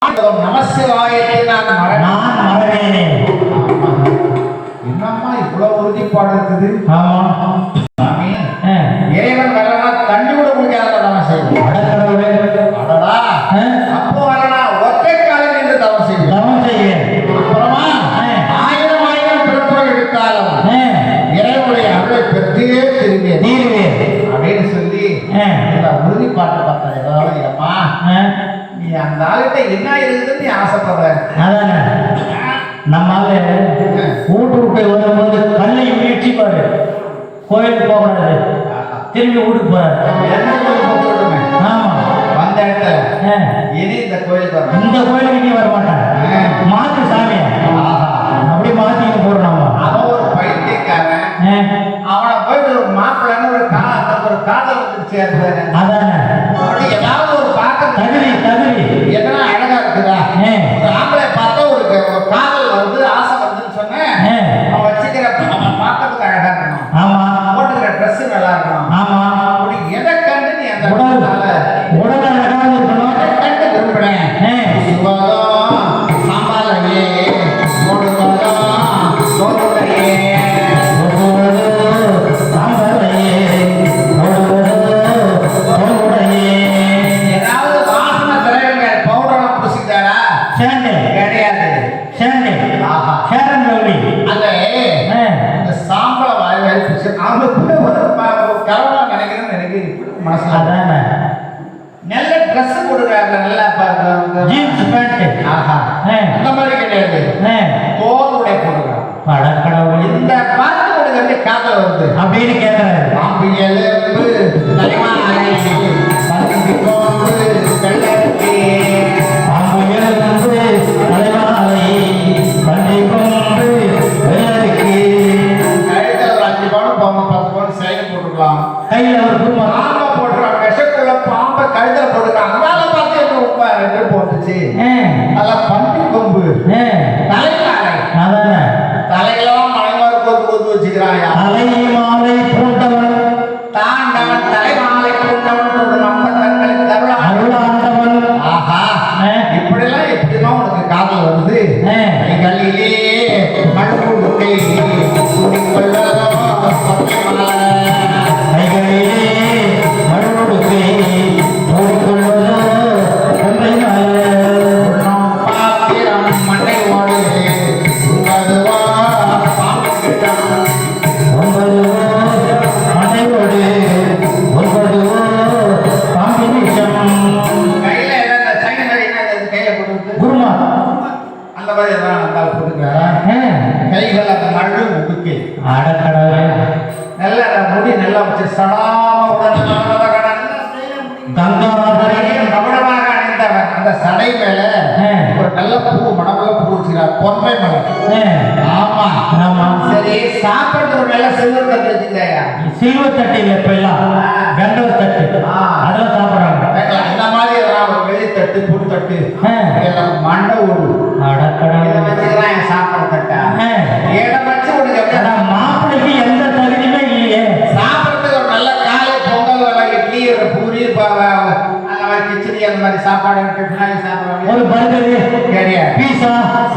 நமசிவாயத்தை நான் மறவேனே. என்னம்மா இவ்வளவு உறுதிப்பாடு இருக்குது? ஆமா சாமி, இறைவன் வரலனா தண்ணி கூட குடிக்காத தவம் செய்யும். அடடா, அப்போ வரலனா ஒற்றை காலில் நின்று தவம் செய்வேன். அப்புறமா 1000 பிறப்புகள் எடுத்தாலும் இறைவனுடைய அருளை பெற்றே தீருவேன் அப்படின்னு சொல்லி உறுதிப்பாட்டை பார்த்தேன். ஏதாவது அம்மா, நீ அந்த ஆளுகிட்ட என்ன இருக்குதுன்னு நீ ஆசைப்படுற? அதானே நம்மால வீட்டு விட்டு வரும்போது கல்லை முயற்சி பாரு, கோயிலுக்கு போகக்கூடாது, திரும்பி வீட்டுக்கு போறாரு. ஆமா, வந்த இடத்துல இனி இந்த கோயிலுக்கு வர, இந்த கோயிலுக்கு இனி வர மாட்டாங்க. மாத்து சாமிய அப்படி மாத்திட்டு போறோம். நம்ம அவன் ஒரு பைத்தியக்காரன், அவனை போயிட்டு ஒரு மாப்பிள்ளைன்னு ஒரு காதல் வந்து சேர்ந்தாரு. அதானே அப்படி ஏதாவது ஒரு பார்க்க தகுதி எதனா அழகா இருக்குதா? ஒரு ஆம்பளை பார்த்தா ஒரு காதல் வருது, ஆசை வருதுன்னு சொன்னேன். அவன் வச்சுக்கிற அவன் பார்க்கறதுக்கு அழகா இருக்கணும். ஆமா, போட்டுக்கிற ட்ரெஸ் நல்லா இருக்கணும். ஆமா, அப்படி எதை கண்டு நீ அந்த உடல் அழகாக இருக்கணும். எதை கண்டு விரும்புறேன்? சாம்பாரையே ஏதாவது வாசனை திரையங்கள் பவுடர்லாம் பூசிட்டாரா? கிடையாது. அந்த சாம்பலை வாய் பூசி கரவா நினைக்கிறேன்னு எனக்கு மனசுல நல்ல ட்ரெஸ் போடுறாங்க, நல்லா ஜீன்ஸ் பேண்ட். அந்த மாதிரி கிடையாது, தோல் உடை போடுறாங்க. இந்த பார்த்து கொடுக்க காதல் வருது அப்படின்னு கேட்கிறாரு. பாம்பு எலும்பு தலைமாலை பந்து போன்று வெள்ளருக்கு, பாம்பு எலும்பு தலைமாலை பந்தி போன்று வெள்ளருக்கு. கழுத்தில் ஒரு 5 பவுன் 10 பவுன் செயல் போட்டுக்கலாம். கையில் ஒரு குடும்பம் பாம்பை போட்டுருவாங்க, விஷக்குள்ள பாம்பை கழுத்தில் போட்டுருக்காங்க. அதனால பார்த்து என்ன உண்மை 2 போட்டுச்சு. அதெல்லாம் பந்தி கொம்பு தலைமாலை. அதானே தலையெல்லாம் மலைமாறு கோத்து வச்சுக்கிறாங்க. தலைமாலை பூண்டவன் தாண்டவன் தலைமாலை பூண்டவன் நம்ம தங்களுக்கு அருளாண்டவன். ஆஹா, இப்படிலாம் எப்படிதான் உனக்கு காதல் வருது? கைகளிலே மண்புழுக்கை சூடிக்கொள்ளதோ கைகளிலே மண்புழுக்கை சூடிக்கொள்ளதோ கொம்பை மலர். பாத்திரம் மண்ணை ஓடு உங்கதுவா பாம்பு கிட்டம். 9 மனைவோடு 9 பாம்பின் விஷம். கையில ஏதாவது சைன என்ன கையில போட்டு குருமா அந்த மாதிரி எதாவது இருந்தாலும் போட்டுக்க. கைகள் அந்த மழு முடுக்கை அடக்கடவே நல்ல முடி நல்லா வச்சு கங்காதரன் கவனமாக அணிந்தவன். அந்த சடை மேல ஒரு நல்ல பூ மணமுள்ள பூ வச்சுக்கிறார், பொன்மை மலர். ஆமா ஆமா. சரி, சாப்பிடுறது ஒரு நல்ல சில்வர் தட்டு வச்சுக்கிறாயா? சில்வர் தட்டு இல்லை, இப்ப எல்லாம் கண்டவர் தட்டு, அதெல்லாம் சாப்பிடுறாங்க. இந்த மாதிரி ஒரு வெள்ளி தட்டு புது தட்டு மண்டை ஓடு அடக்கடவே வச்சுக்கிறான். சாப்பிட தட்டா ஏட வச்சு உனக்கு மாப்பிள்ளைக்கு எந்த தகுதியுமே இல்லையே. சாப்பிட்றதுக்கு ஒரு நல்ல காலை பொங்கல் வேலை, இட்லி, ஒரு பூரி, அந்த மாதிரி கிச்சடி, அந்த மாதிரி சாப்பாடு சாப்பிடுவாங்க. ஒரு பர்கரு, கிடையாது, பீஸா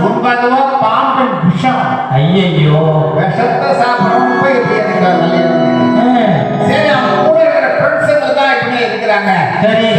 9 பாம்பு விஷம். ஐயையோ, விஷத்தை சாப்பிடணும் போய் எப்படி இருக்கிறாங்க? சரி, அவங்க கூட இருக்கிற ஃப்ரெண்ட்ஸுங்க தான் இப்படி இருக்கிறாங்க. சரி,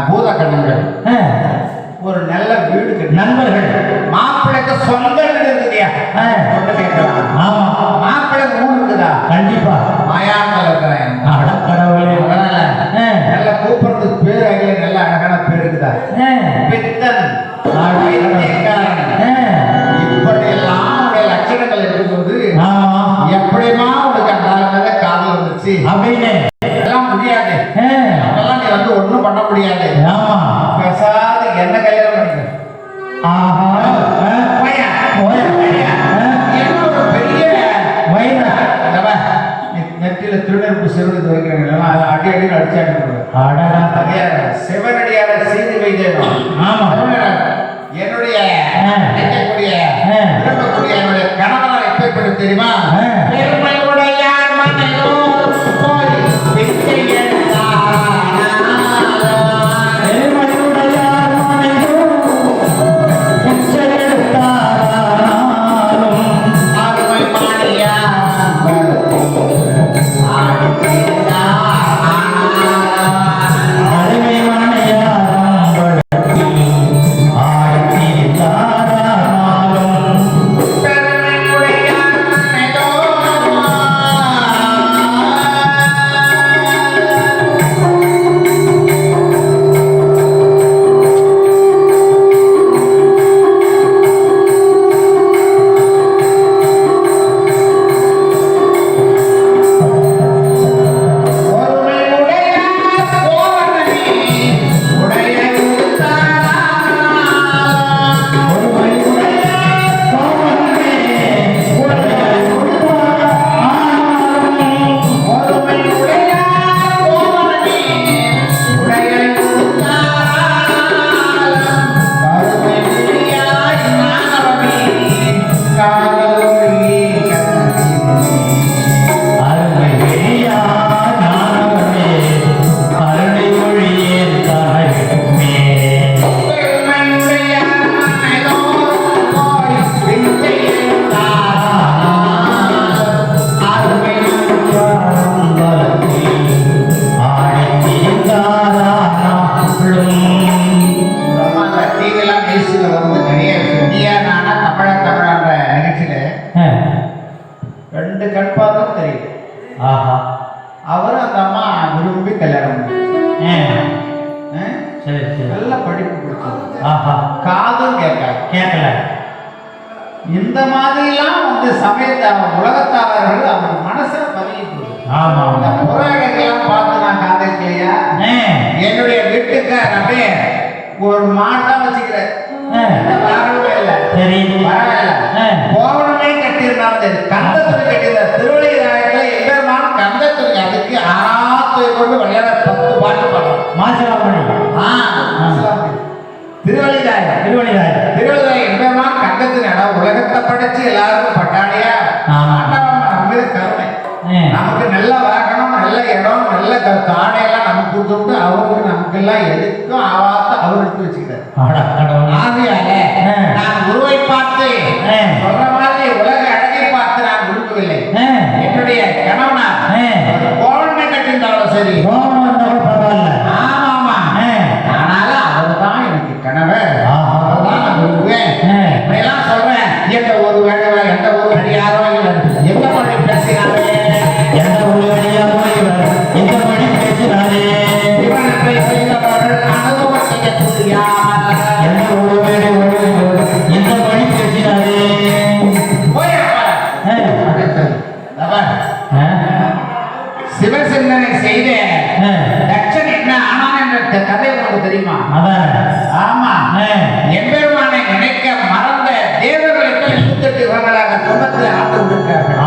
பூதக்கண்ணங்கள் ஒரு நல்ல வீடு நண்பர்கள். மாப்பிள்ளைக்கு சொந்த வீடு இருக்குதியா? ஆமா, மாப்பிள்ளைக்கு ஊர் இருக்குதா? கண்டிப்பா மாயாமல் இருக்கிறேன். கடவுளே, நல்ல கூப்பிடுறதுக்கு பேர் அங்கே நல்ல அழகான பேர் இருக்குதா? பித்தன், இப்படி எல்லாம் லட்சணங்கள் இருக்கும்போது எப்படிமா உனக்கு அந்த காதல் வந்துச்சு அப்படின்னு எல்லாம் முடியாது. அதெல்லாம் நீ வந்து ஒண்ணும் பண்ண முடியாது. ஆமா, பேசாத என்ன கல்யாணம் பண்ணிக்க. ஆஹா போயா. போயா. என்ன ஒரு பெரிய வயிறா நெத்தியில திருநெருப்பு சிறுவது வைக்கிறாங்க அதை அடி அடியில் அடிச்சு அனுப்பிடுவேன். அடடா சிவனடியார செய்தி வைத்தேன். ஆமா என்னுடைய நினைக்கக்கூடிய விரும்பக்கூடிய என்னுடைய கணவனால் எப்பேற்பட்டு தெரியுமா? பெருமையுடையார் மனையோர் போய் பிச்சை எடுத்தார். பெருமையுடையார் மனையோர் பிச்சை எடுத்தாரானாலும் அருமை மாணியார் ரெண்டு கண் பார்த்தா தெரியுது. ஆஹா அவரும் அந்த அம்மா விரும்பி கல்யாணம் சரி சரி நல்ல படிப்பு கொடுத்தது. ஆஹா காதும் கேட்காது. கேட்கல. இந்த மாதிரிலாம் சமயத்தை உலகத்தாளர்கள் அவங்க மனசுல பதிவு. ஆமா இந்த புறாடைகள்லாம் பார்த்து நான் காதலிக்கலையா? என்னுடைய வீட்டுக்கார் அப்படியே ஒரு மாட்டா வச்சுக்கிறேன். வாகனமே இல்லை. சரி பரவாயில்ல. கோவணமே கட்டியிருந்தாலும் சரி, கந்தத்துறை கட்டியிருந்தார். திருவள்ளிராயத்துல எம்பெருமான கந்தத்துறை அதுக்கு ஆத்துவை கொண்டு விளையாட 10 பாட்டு பாடுறோம். மாசிலாமணி திருவள்ளிராய எம்பெருமான கந்தத்துறை உலகத்தை படைச்சு எல்லாருக்கும் பட்டாடையா நம்ம கருணை. நமக்கு நல்ல வாகனம், நல்ல இடம், நல்ல ஆடையெல்லாம் நமக்கு கொடுத்துட்டு அவருக்கு நமக்கு எல்லாம் எதுக்கும் ஆவாத்த அவர் எடுத்து வச்சுக்கிறார். ஆகையால நான் உருவை பார்த்து சொல்ற மாதிரி உலக அழகை பார்த்து நான் விரும்பவில்லை. என்னுடைய கணவனார் கோவணமே கட்டியிருந்தாலும் சரி, பரவாயில்ல. ஆமா ஆனாலும் அவர் தான் எனக்கு கணவர். அவர்தான் நான் விரும்புவேன். இப்படியெல்லாம் சொல்றேன். எந்த ஒரு வேலை, எந்த ஒரு அடியாரோ எந்த மொழி பேசினாரே, எந்த ஒரு அடியாரோ எந்த மொழி பேசினாரே, இவனத்தை செய்தவர்கள் அனுபவம் செய்யக்கூடிய எந்த ஒரு வேலை எந்த மொழி பேசினாரே. சிவசிந்தனை செய்த தட்சன் என்ன ஆனான் என்ற கதை உங்களுக்கு தெரியுமா? ஆமா, எம்பெருமானை நினைக்க மறந்த தேவர்களுக்கு 28 யுகங்களாக துன்பத்தில் ஆண்டு கொண்டிருக்கிறார்கள்.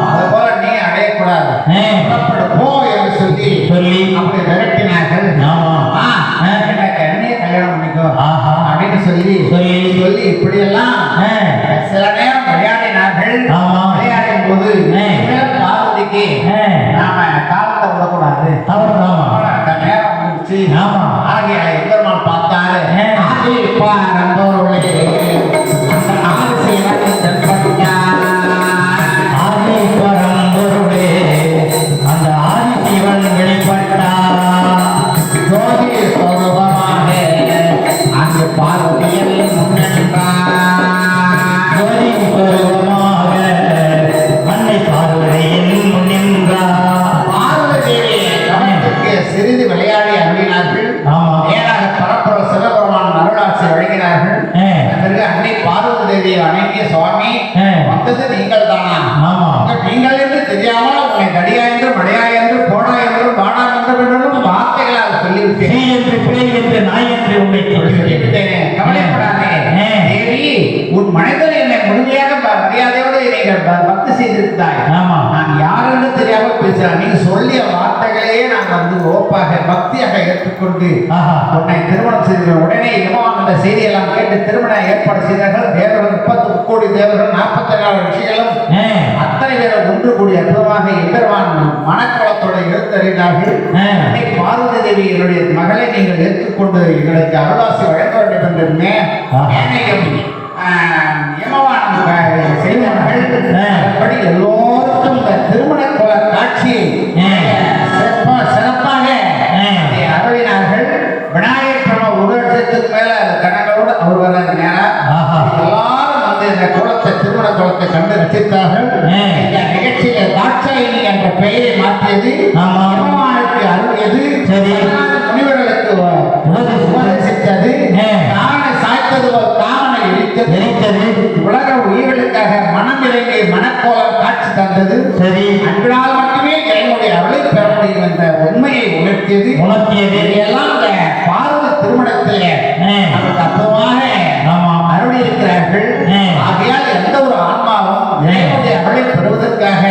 அது போல நீ அடையக்கூடாது, போ என்று சொல்லி அப்படி விரட்டினார்கள். எனக்கு என்னையே கல்யாணம் பண்ணிக்கோ அப்படின்னு சொல்லி இப்படியெல்லாம் சில நேரம் விளையாடினார்கள். விளையாடும் போது பார்வதிக்கு நாம காலத்தை விடக்கூடாது, நேரம் முடிச்சு ஆகிய எம்பெருமான் பார்த்தாரு. அந்த ஆதிசிவன் வெளிப்பட்டார். அங்கு பார்வதியில் அன்னை பார்வதியில் முன்னின்றார். சிறிது விளையாடி அருளினார்கள். நேராக பரப்புற சிவபெருமான் அருளாட்சி வழங்கினார்கள். பிறகு அன்னை பார்வதி தேவியை வணங்கிய சுவாமி, வந்தது நீங்கள் தானா? நீங்கள் என்று தெரியாமல் உங்களை தடியா என்று, மடையா என்று, போடா என்றும், பாடா என்றும் வார்த்தைகளால் சொல்லிவிட்டேன். நாய் என்று உண்மை சொல்லிவிட்டேனே, கவலைப்படாதே. நீங்கள் பக்தி செய்திருந்தாய். ஆமா. நான் யாரென்று தெரியாமல் பேசுறேன். நீ சொல்லிய வார்த்தைகளையே நான் வந்து ஓப்பாக பக்தியாக ஏற்றுக்கொண்டு ஆஹா. உன்னை திருமணம் செய்தீர்கள். உடனே இமாம் அந்த செய்தியெல்லாம் கேட்டு திருமண ஏற்பாடு செய்தார்கள். தேவர்கள் 30 கோடி தேவர்கள் 44 ரிஷிகளும் அத்தனை பேரும் ஒன்று கூடிய அற்புதமாக எம்பெருமான் மனக்குளத்தோட எழுத்தறிந்தார்கள். அன்னைக்கு பார்வதி தேவி என்னுடைய மகளை நீங்கள் ஏற்றுக்கொண்டு எங்களுக்கு அருளாசி வழங்க வேண்டும் என்று செய்தார்கள். எல்லோருக்கும் இந்த திருமண கோல காட்சியை சிறப்பாக அருளினார்கள். விநாயகர் பிரம்ம 1 லட்சத்துக்கு மேல கணங்களோடு அவர் வர நேரம் எல்லாரும் வந்து இந்த குளத்தை திருமண குளத்தை கண்டு ரசித்தார்கள். இந்த நிகழ்ச்சியில தாட்சாயினி என்ற பெயரை மாற்றியது பெருமானுக்கு அருளியது, முனிவர்களுக்கு உபதேசித்தது, காண சாய்த்தது காமனை எரித்தது, உலக உயிர்களுக்காக மனம் இறங்கி மனக்கோலம் காட்சி தந்தது. சரி, அன்றால் மட்டுமே என்னுடைய அருளை பெற முடியும் என்ற உண்மையை உணர்த்தியது. எல்லாம் இந்த பார்வதி திருமணத்திலே நமக்கு அற்புதமாக அருளி இருக்கிறார்கள். ஆகையால் எந்த ஒரு ஆன்மாவும் என்னுடைய அருளை பெறுவதற்காக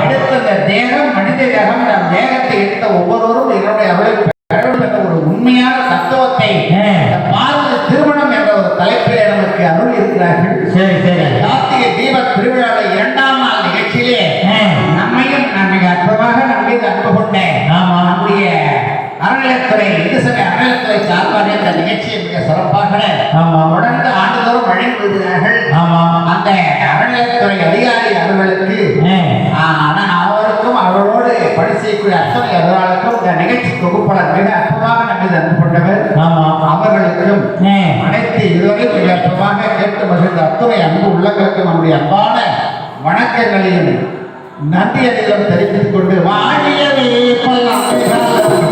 எடுத்த இந்த தேகம் மனித தேகம், நம் தேகத்தை எடுத்த ஒவ்வொருவரும் என்னுடைய அருளை பெற என்ற ஒரு உண்மையான தத்துவத்தை பார்வதி திருமணம் என்ற ஒரு தலைப்பிலே நமக்கு அருள் இருக்கிறார்கள். சரி சரி. கார்த்திகை தீப திருவிழாவை 2ஆம் நாள் நிகழ்ச்சியிலே நம்மையும் மிக அற்புதமாக நம்மை அன்பு கொண்டேன் நம்முடைய அறநிலையத்துறை அறநிலையத்துறை சார்பாக இந்த நிகழ்ச்சியை மிக சிறப்பாக தொடர்ந்து ஆண்டுதோறும் வழங்கி வருகிறார்கள். அந்த அறநிலையத்துறை அதிகாரி அவர்களுக்கு அவருக்கும் அவரோடு பணி செய்யக்கூடிய அத்தனை அவர்களுக்கும் இந்த நிகழ்ச்சி தொகுப்பாளர் மிக அற்புதமாக நம்மை அன்பு கொண்டவர். அவர்களுக்கும் அனைத்து இதுவரை மிக அற்புதமாக கேட்டு மகிழ்ந்த அத்துணை அன்பு உள்ளங்களுக்கும் நம்முடைய அன்பான வணக்கங்களையும் நன்றி அதிகம் தெரிவித்துக் கொண்டு வாழியவே பல்லாண்டு